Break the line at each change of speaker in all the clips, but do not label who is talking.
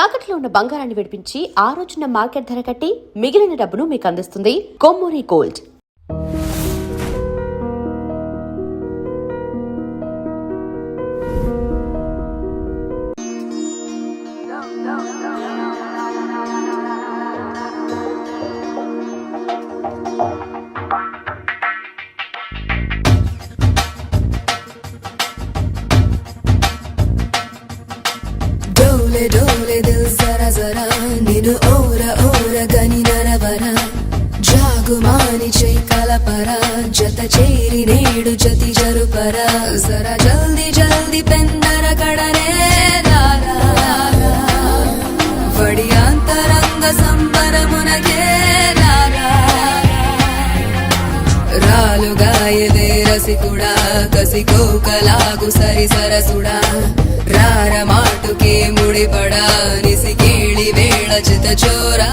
తాకట్లో ఉన్న బంగారాన్ని విడిపించి ఆ రోజున మార్కెట్ ధర కట్టి మిగిలిన డబ్బును మీకు అందిస్తుంది కొమ్మూరి గోల్డ్.
डोले डोले दिल जरा जरा निनु ओरा ओरा गनी नरवरा जागुमानी चै कलपरा जत चेरी नेडु जति जरुपरा जरा जल्दी जल्दी पेंदर कड़ने रारा वडियांतरंग संबरमुनगे रारा రాలుగాయదే రసికుడా కసికోకలాగు సరి సరసుడా రార మాటుకే ముడిపడా నిసికేళి వేళ చిత చోరా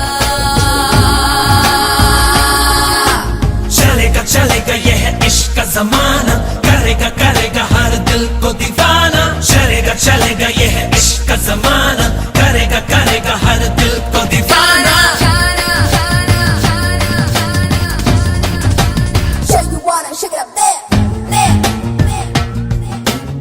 चलेगा चलेगा यह इश्क का जमाना करेगा करेगा हर दिल को दीवाना चलेगा चलेगा यह इश्क का जमाना करेगा करेगा हर दिल को दीवाना
Shake it up there, there, there.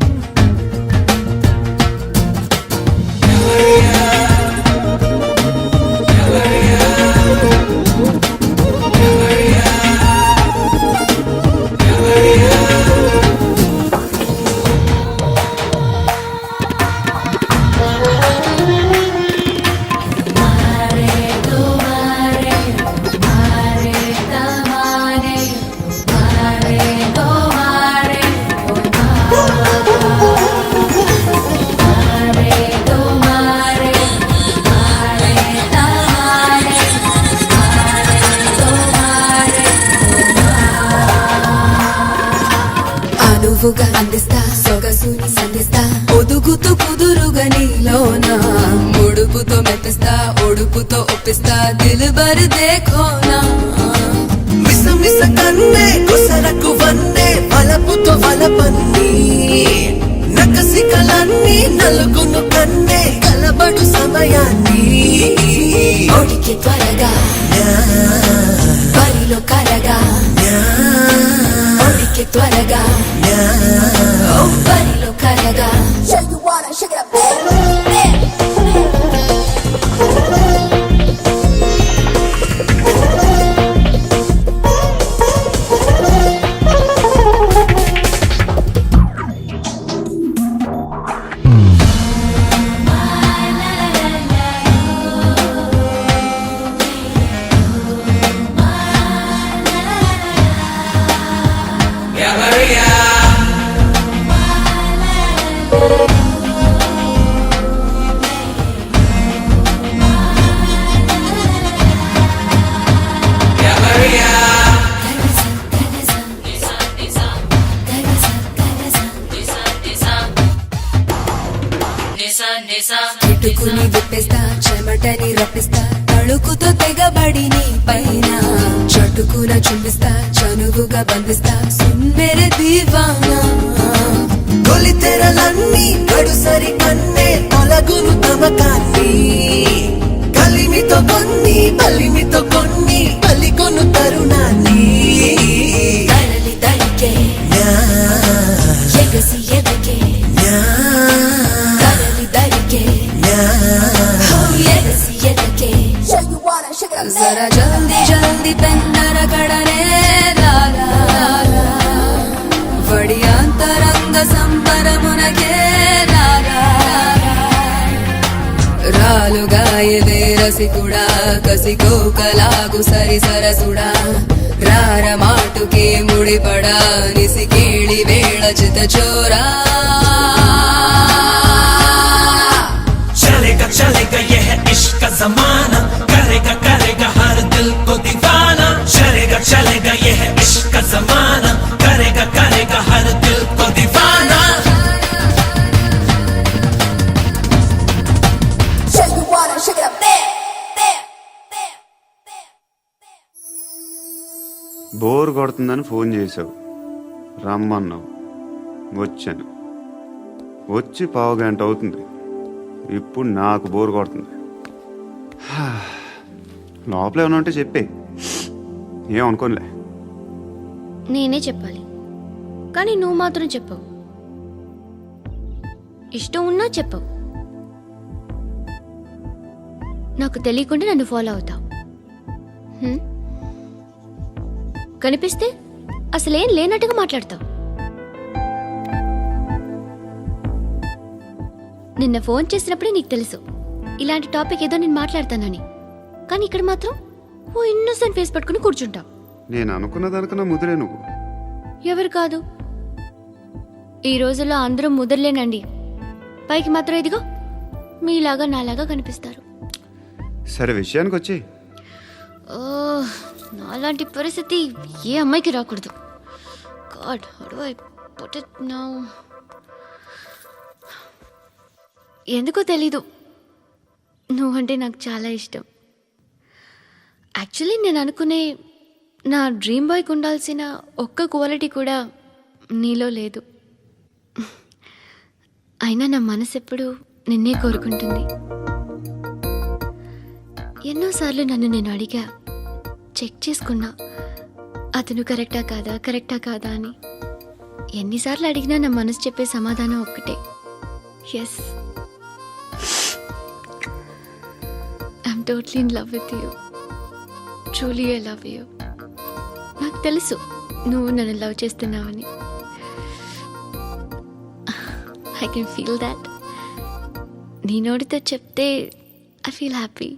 అనువుగా అందిస్తా సొగసుని సంధిస్తా ఒదుగుతూ కుదురుగా నీలోన ముడుపుతో మెప్పిస్తా ఒడుపుతో ఒప్పిస్తా దిల్బర్ దేఖోనా
మిస మిస కన్నే కుసరకు వన్నే వలపుతో వలపన్ని నకసి కలన్ని నలుగును కన్నే కలబడు సమయాన్ని
ఒడికి త్వరగా బరిలో కరగా ఒడికి త్వరగా బరిలో కరగా Shake it up there. కిటుకుని విప్పిస్తా చెమటని రప్పిస్తా తళుకుతో తెగబడి నీ పైన చటుకున చుంబిస్తా చనువుగా బంధిస్తా సుమ్మెరె దీవానా
తొలి తెరలన్నీ గడుసరి కన్నే తొలగును తమకాన్ని కలిమితో కొన్ని బలిమితో కొన్ని పలికొను తరుణాన్ని
తరలి తడికే ఎగసి ఎదకే తరలి తడికే ఎగసి ఎదకే జరా జల్దీ జల్దీ పెందర కడనే రారా వడియాంతరంగ సంబరమునగే రారా రాలుగాయదే రసికుడా కసికోకలాగు సరి సరసుడా రార మాటుకే ముడిపడా నిసికేళి వేళ చిత చోరా
चलेगा चलेगा यह इश्क का जमाना करेगा करेगा हर दिल को दीवाना चलेगा चलेगा यह इश्क का जमाना करेगा करेगा हर दिल को दीवाना
Shake it up there, there, there.
Bore కొడుతుందని ఫోన్ చేసావు, రమ్మన్నావు, వచ్చాను. వచ్చి పావుగంట అవుతుంది. ఇప్పుడు నాకు బోర్ కొడుతుంది. లోపల ఏమైనా ఉంటే చెప్పే, ఏం అనుకోనిలే.
నేనే చెప్పాలి, కానీ నువ్వు మాత్రం చెప్పవు. ఇష్టం ఉన్నా చెప్పవు. నాకు తెలియకుండా నన్ను ఫాలో అవుతావు. కనిపిస్తే అసలేం లేనట్టుగా మాట్లాడతావు. నిన్న ఫోన్ చేసినప్పుడే నీకు తెలుసు ఇలాంటి టాపిక్ ఏదో నేను మాట్లాడతానని, కానీ ఇక్కడ మాత్రం ఓ ఇన్నోసెంట్ ఫేస్ పట్టుకుని కూర్చుంటావు.
నేను అనుకున్న దానికన్నా ముదిరే నువ్వు.
ఎవరు కాదు, ఈ రోజుల్లో అందరూ ముదరలేనండి. పైకి మాత్రం ఇదిగో మీలాగా నాలాగా కనిపిస్తారు.
సరే విషయానికి వచ్చి,
ఓ, నాలాంటి పరిస్థితి ఏ అమ్మాయికి రాకూడదు. God, how do I put it now? ఎందుకో తెలీదు, నువ్వంటే నాకు చాలా ఇష్టం. యాక్చువల్లీ నేను అనుకునే నా డ్రీమ్ బాయ్కి ఉండాల్సిన ఒక్క క్వాలిటీ కూడా నీలో లేదు. అయినా నా మనసు ఎప్పుడు నిన్నే కోరుకుంటుంది. ఎన్నోసార్లు నన్ను నేను అడిగా, చెక్ చేసుకున్నా అతను కరెక్టా కాదా అని. ఎన్నిసార్లు అడిగినా నా మనసు చెప్పే సమాధానం ఒక్కటే, yes, I'm totally in love with you. Truly I love you. నాకు తెలుసు నువ్వు నన్ను లవ్ చేస్తున్నావని. I can feel that. నీ నోటితో చెప్తే ఐ ఫీల్ హ్యాపీ.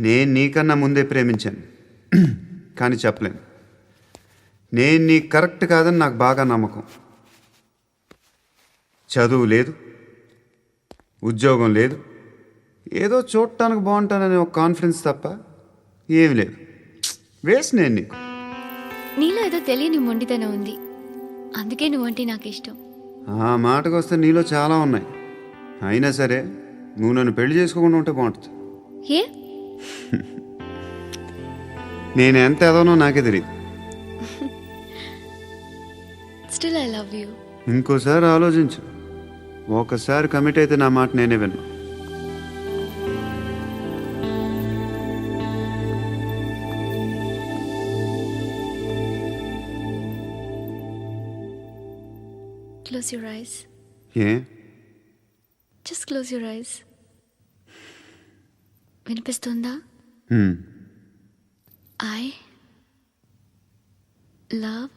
నేను నీకన్నా ముందే ప్రేమించాను, కానీ చెప్పలేను. నేను నీకు కరెక్ట్ కాదని నాకు బాగా నమ్మకం. చదువు లేదు, ఉద్యోగం లేదు, ఏదో చూడటానికి బాగుంటాననే ఒక కాన్ఫిడెన్స్ తప్ప ఏమి లేదు. వేస్ట్ నేను నీకు.
నీలో ఏదో తెలియని మొండితనం ఉంది, అందుకే నువ్వంటే నాకు ఇష్టం.
ఆ మాటకు వస్తే నీలో చాలా ఉన్నాయి. అయినా సరే నువ్వు నన్ను పెళ్లి చేసుకోకుండా ఉంటే బాగుంటుంది.
ఏ?
నేను ఎంత ఎదవనో నాకే తెలియదు.
Still I love you.
ఇంకోసారి ఆలోచించు. ఒకసారి కమిట్ అయితే నా మాట నేనే విన్నా.
Close your eyes.
A?
Just close your eyes. వినిపిస్తుందా? I love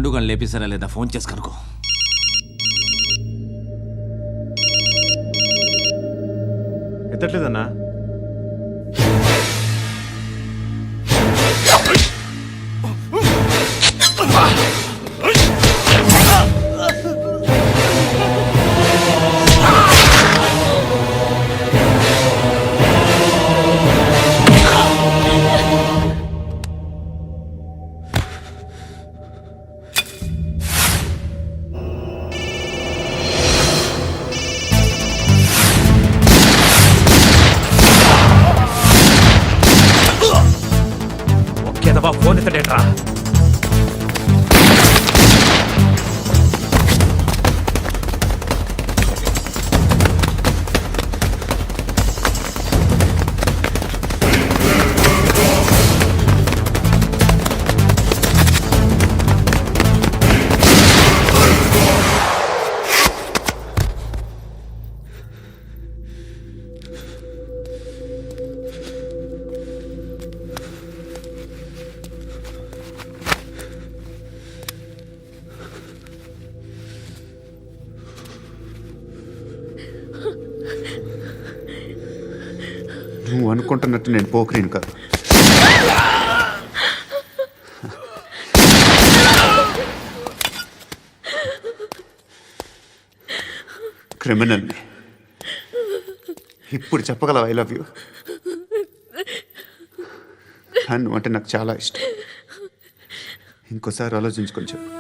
పండుగను లేపేశారా లేదా ఫోన్ చేసి కనుకో.
ఎత్తట్లేదన్నా.
ఒకేదవా ఫోన్ ఎత్తడేట్రా.
నువ్వు అనుకుంటున్నట్టు నేను పోకరీని కాదు. క్రిమినల్ని. ఇప్పుడు చెప్పగలవు ఐ లవ్ యూ. నువ్వు అంటే నాకు చాలా ఇష్టం. ఇంకోసారి ఆలోచించుకొని చెప్పు.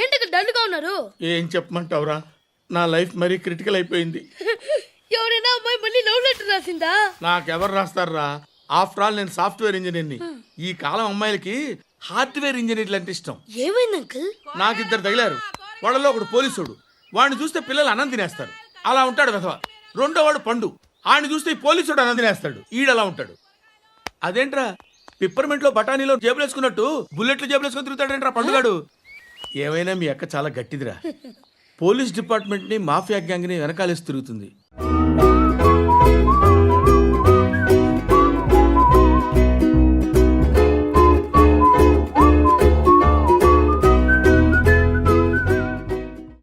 ఏంటి డల్గా ఉన్నారు?
ఏం చెప్పమంటావురా, నా లైఫ్ మరీ క్రిటికల్ అయిపోయింది.
ఎవరైనా అమ్మాయి మళ్ళీ లవ్ లెటర్ రాసిందా?
నాకెవరు రాస్తారా? ఆఫ్టర్ ఆల్ నేను సాఫ్ట్వేర్ ఇంజనీర్ని. ఈ కాలం అమ్మాయిలకి హార్డ్వేర్ ఇంజనీర్లు అంటే ఇష్టం.
ఏమైంది అంకుల్?
నాకు ఇద్దరు తగిలారు. వాళ్ళలో ఒకడు పోలీసుడు. వాడిని చూస్తే పిల్లలు అన్నం తినేస్తారు, అలా ఉంటాడు వెధవ. రెండో వాడు పండు. ఆడిని చూస్తే ఈ పోలీసుడు అన్నం తినేస్తాడు, ఈడలా ఉంటాడు. అదేంట్రా పిప్పర్మెంట్లో బఠానీలో జేబులు వేసుకున్నట్టు బుల్లెట్లు జేబులు వేసుకుని తిరుగుతాడేంట్రా పండుగాడు. ఏమైనా మీ అక్క చాలా గట్టిదిరా. పోలీస్ డిపార్ట్మెంట్ని మాఫియా గ్యాంగ్ని వెనకాలేసి తిరుగుతుంది.